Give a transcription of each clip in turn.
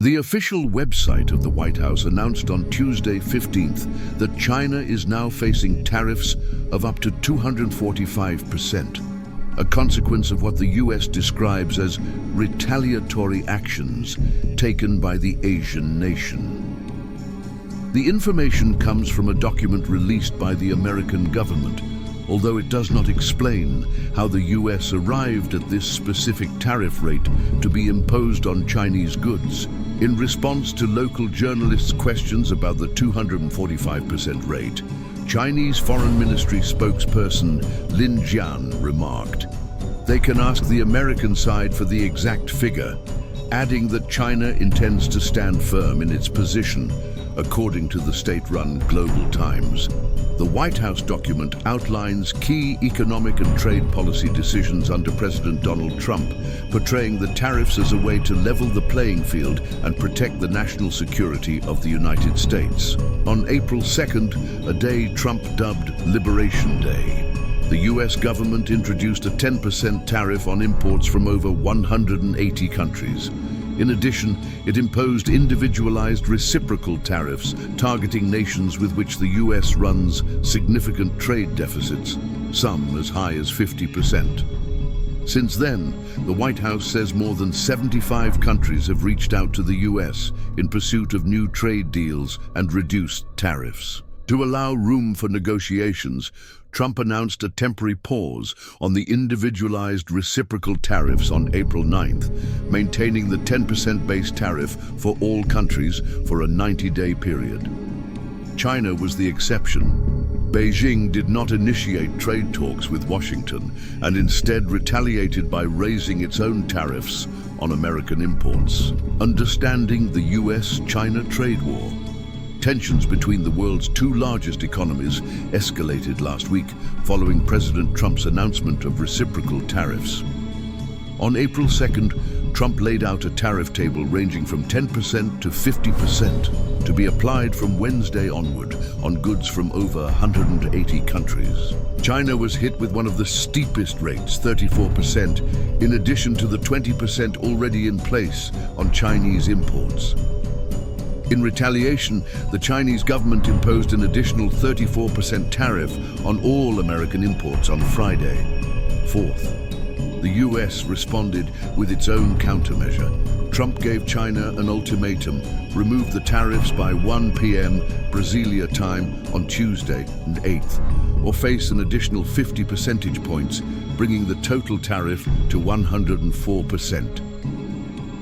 The official website of the White House announced on Tuesday 15th that China is now facing tariffs of up to 245%, a consequence of what the US describes as retaliatory actions taken by the Asian nation. The information comes from a document released by the American government, although it does not explain how the US arrived at this specific tariff rate to be imposed on Chinese goods. In response to local journalists' questions about the 245% rate, Chinese Foreign Ministry spokesperson Lin Jian remarked, "They can ask the American side for the exact figure," adding that China intends to stand firm in its position, according to the state-run Global Times. The White House document outlines key economic and trade policy decisions under President Donald Trump, portraying the tariffs as a way to level the playing field and protect the national security of the United States. On April 2nd, a day Trump dubbed Liberation Day, the US government introduced a 10% tariff on imports from over 180 countries. In addition, it imposed individualized reciprocal tariffs targeting nations with which the US runs significant trade deficits, some as high as 50%. Since then, the White House says more than 75 countries have reached out to the US in pursuit of new trade deals and reduced tariffs. To allow room for negotiations, Trump announced a temporary pause on the individualized reciprocal tariffs on April 9th, maintaining the 10% base tariff for all countries for a 90-day period. China was the exception. Beijing did not initiate trade talks with Washington and instead retaliated by raising its own tariffs on American imports. Understanding the US-China trade war. Tensions between the world's two largest economies escalated last week following President Trump's announcement of reciprocal tariffs. On April 2nd, Trump laid out a tariff table ranging from 10% to 50% to be applied from Wednesday onward on goods from over 180 countries. China was hit with one of the steepest rates, 34%, in addition to the 20% already in place on Chinese imports. In retaliation, the Chinese government imposed an additional 34% tariff on all American imports on Friday. 4th, the US responded with its own countermeasure. Trump gave China an ultimatum: remove the tariffs by 1 p.m. Brasilia time on Tuesday and 8th, or face an additional 50 percentage points, bringing the total tariff to 104%.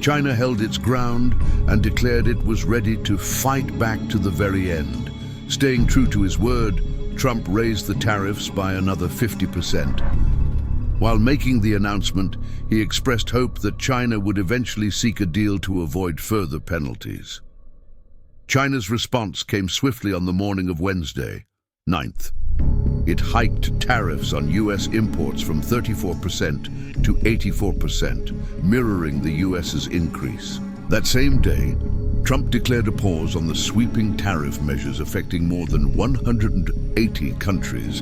China held its ground and declared it was ready to fight back to the very end. Staying true to his word, Trump raised the tariffs by another 50%. While making the announcement, he expressed hope that China would eventually seek a deal to avoid further penalties. China's response came swiftly on the morning of Wednesday, 9th. It hiked tariffs on US imports from 34% to 84%, mirroring the US's increase. That same day, Trump declared a pause on the sweeping tariff measures affecting more than 180 countries,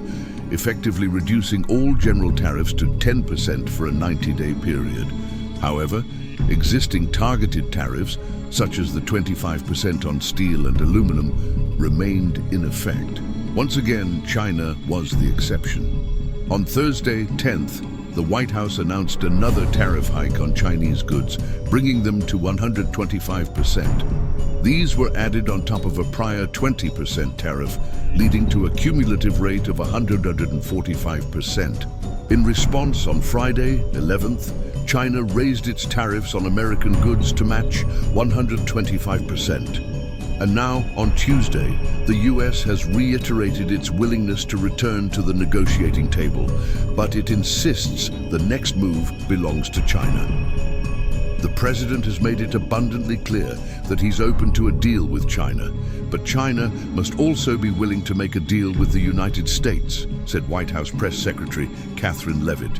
effectively reducing all general tariffs to 10% for a 90-day period. However, existing targeted tariffs, such as the 25% on steel and aluminum, remained in effect. Once again, China was the exception. On Thursday, 10th, the White House announced another tariff hike on Chinese goods, bringing them to 125%. These were added on top of a prior 20% tariff, leading to a cumulative rate of 145%. In response, on Friday, 11th, China raised its tariffs on American goods to match 125%. And now, on Tuesday, the US has reiterated its willingness to return to the negotiating table, but it insists the next move belongs to China. The president has made it abundantly clear that he's open to a deal with China, but China must also be willing to make a deal with the United States, said White House Press Secretary Catherine Leavitt.